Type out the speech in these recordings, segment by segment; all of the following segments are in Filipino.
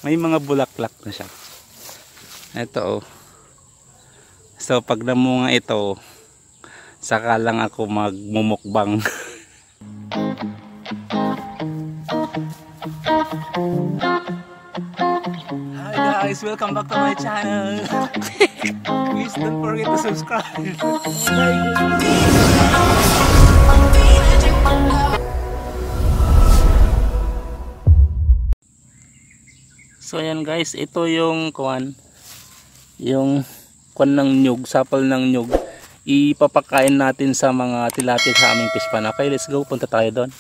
May mga bulaklak na siya. Ito oh. So pag namunga ito, saka lang ako magmumukbang. Hi guys, welcome back to my channel. Please don't forget to subscribe. So ayan guys, ito yung kuwan ng nyug, sapal ng nyug. Ipapakain natin sa mga tilapia sa aming fish pan. Okay, let's go, punta tayo doon.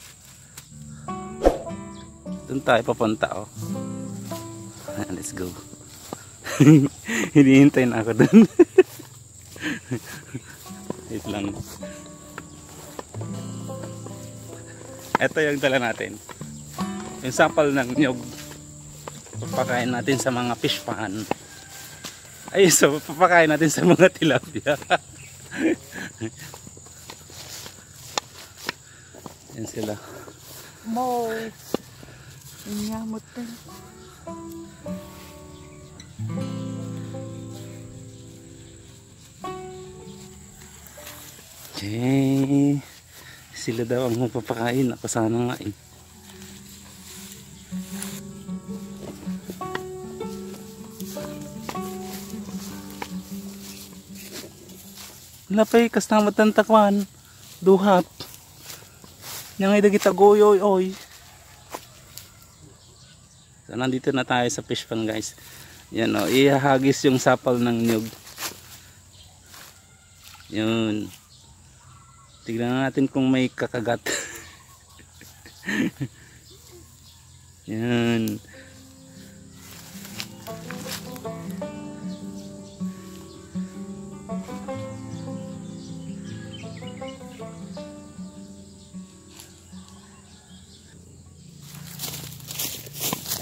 Doon tayo papunta oh. Let's go. Hinihintay na ako doon. Wait lang. Ito yung dala natin, yung sapal ng nyug. Papakain natin sa mga fish pan. Ay, so papakain natin sa mga tilapia. Yan sila. Mo. Inyamot din. Okay. Sila daw ang magpapakain. Ako sana nga eh. Lapay, kasnamat ng takwan. Duhat. Nangay dagita goyoy oy. So nandito na tayo sa fish pan guys. Yan o, ihahagis yung sapal ng nyug. Yun. Tignan natin kung may kakagat. Yan.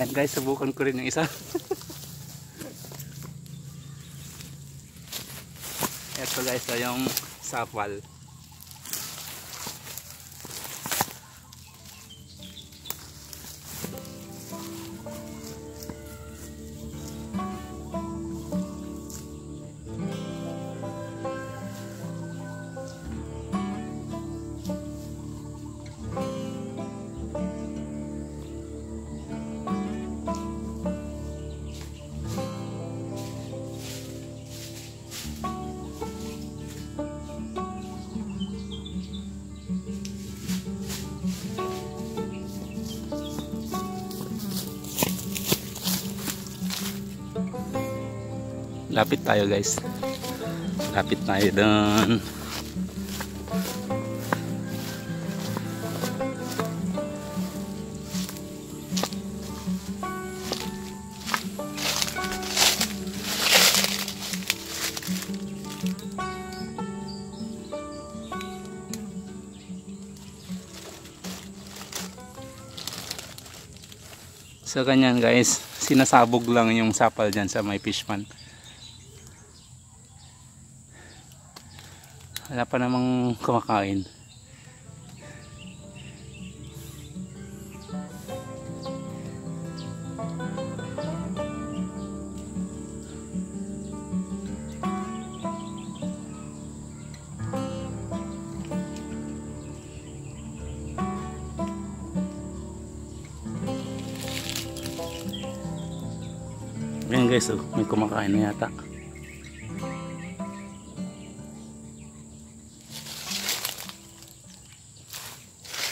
And guys, subukan ko rin yung isa. Ito guys, yung sapal. Lapit tayo guys. Lapit tayo doon. So ganyan guys, sinasabog lang yung sapal dyan sa may fish pan. Wala pa namang kumakain. Ayan guys, oh, may kumakain na yata.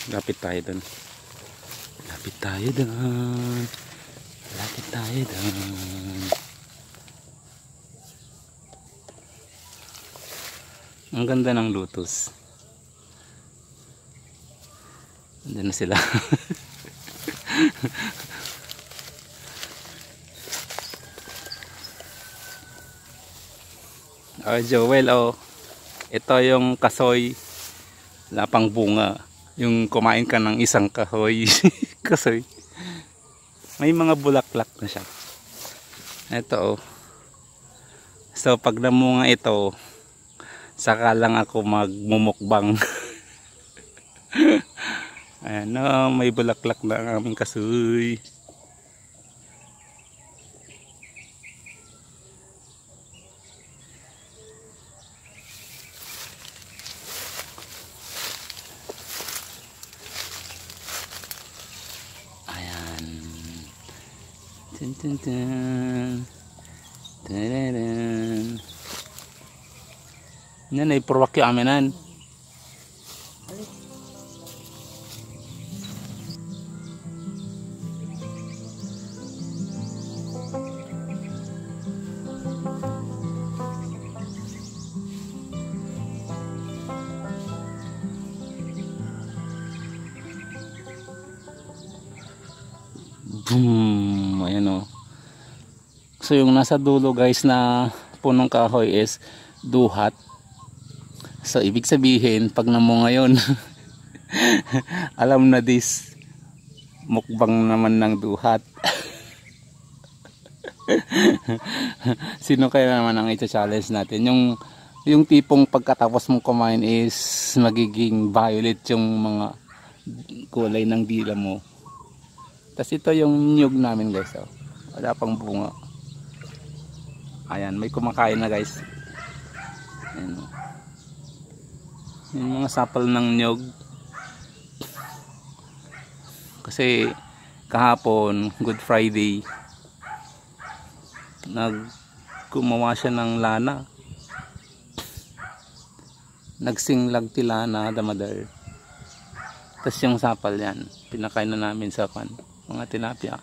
Lapit tayo doon. Lapit tayo doon. Lapit tayo doon. Ang ganda ng lutos. Andun na sila. Oh, Joel, oh. Ito yung kasoy. Lapang bunga. Yung kumain ka ng isang kahoy. Kasoy. May mga bulaklak na siya. Ito oh. So pag namunga ito, saka lang ako magmumukbang. Ayan, may bulaklak na ang aming kasoy. Dun, dun, dun. Tararan. Yan ay purwak yung aminan. Boom! Ayan o. So yung nasa dulo guys na punong kahoy is duhat. So ibig sabihin pag namunga yun alam na this mukbang naman ng duhat. Sino kaya naman ang i-challenge natin? Yung tipong pagkatapos mong kumain is magiging violet yung mga kulay ng dila mo. Tapos ito yung niyog namin guys. Oh. Wala pang bunga. Ayan, may kumakain na guys. Ayan. Yung mga sapal ng niyog. Kasi kahapon, Good Friday, gumawa siya ng lana. Nagsinglag ti lana, the mother. Tapos yung sapal yan, pinakain na namin sa mga tilapia.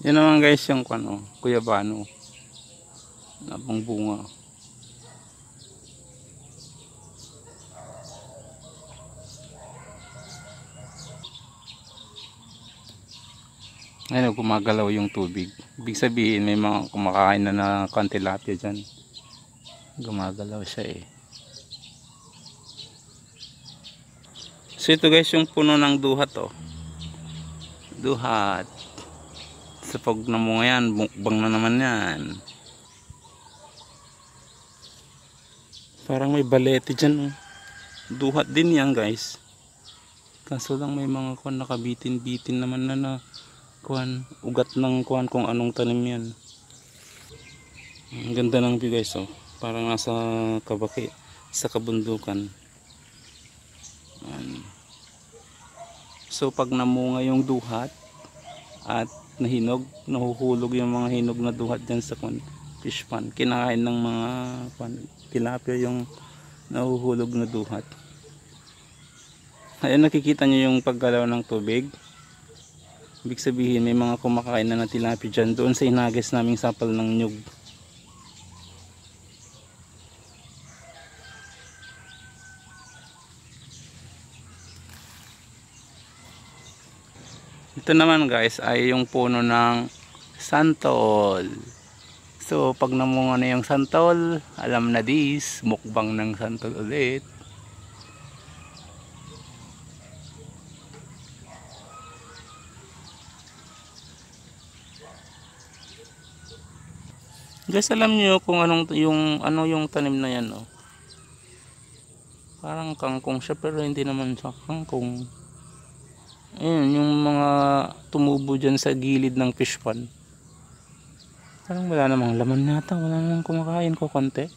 Yan naman guys yung kuyabano na pang bunga. Ayun, gumagalaw yung tubig. Ibig sabihin may mga kumakain na tilapia dyan. Gumagalaw siya eh. So ito guys yung puno ng duhat oh. Duhat. Sa pag namunga yan, mukbang na naman yan. Parang may balete dyan oh. Duhat din yan guys. Kaso lang may mga nakabitin-bitin naman na ugat ng kung anong tanim yan. Ang ganda ng view guys oh. Parang nasa kabaki, sa kabundukan. So pag namunga yung duhat at nahinog, nahuhulog yung mga hinog na duhat dyan sa fish pond. Kinakain ng mga tilapia yung nahuhulog na duhat. Ayan, nakikita nyo yung paggalaw ng tubig. Ibig sabihin may mga kumakain na tilapia dyan doon sa inagis naming sapal ng nyug. Ito naman guys ay yung puno ng santol. So pag namunga na yung santol, alam na this, mukbang ng santol ulit. Guys, alam niyo kung ano yung tanim na yan oh. Parang kangkong siya pero hindi naman siya kangkong. Ayun, yung mga tumubo dyan sa gilid ng fish pond. Parang wala namang laman nata, wala namang kumakain ko konti.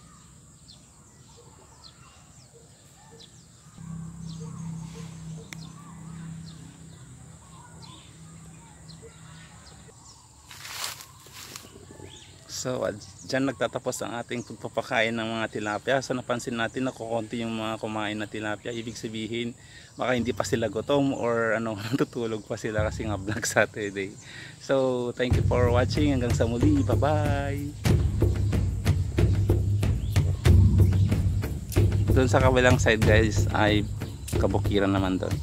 So, dyan nagtatapos ang ating pagpapakain ng mga tilapia. So, napansin natin na kukunti yung mga kumain na tilapia. Ibig sabihin, baka hindi pa sila gutom or natutulog pa sila kasi nga Vlog Saturday. So, thank you for watching. Hanggang sa muli. Bye-bye! Doon sa kabilang side guys ay kabukiran naman doon.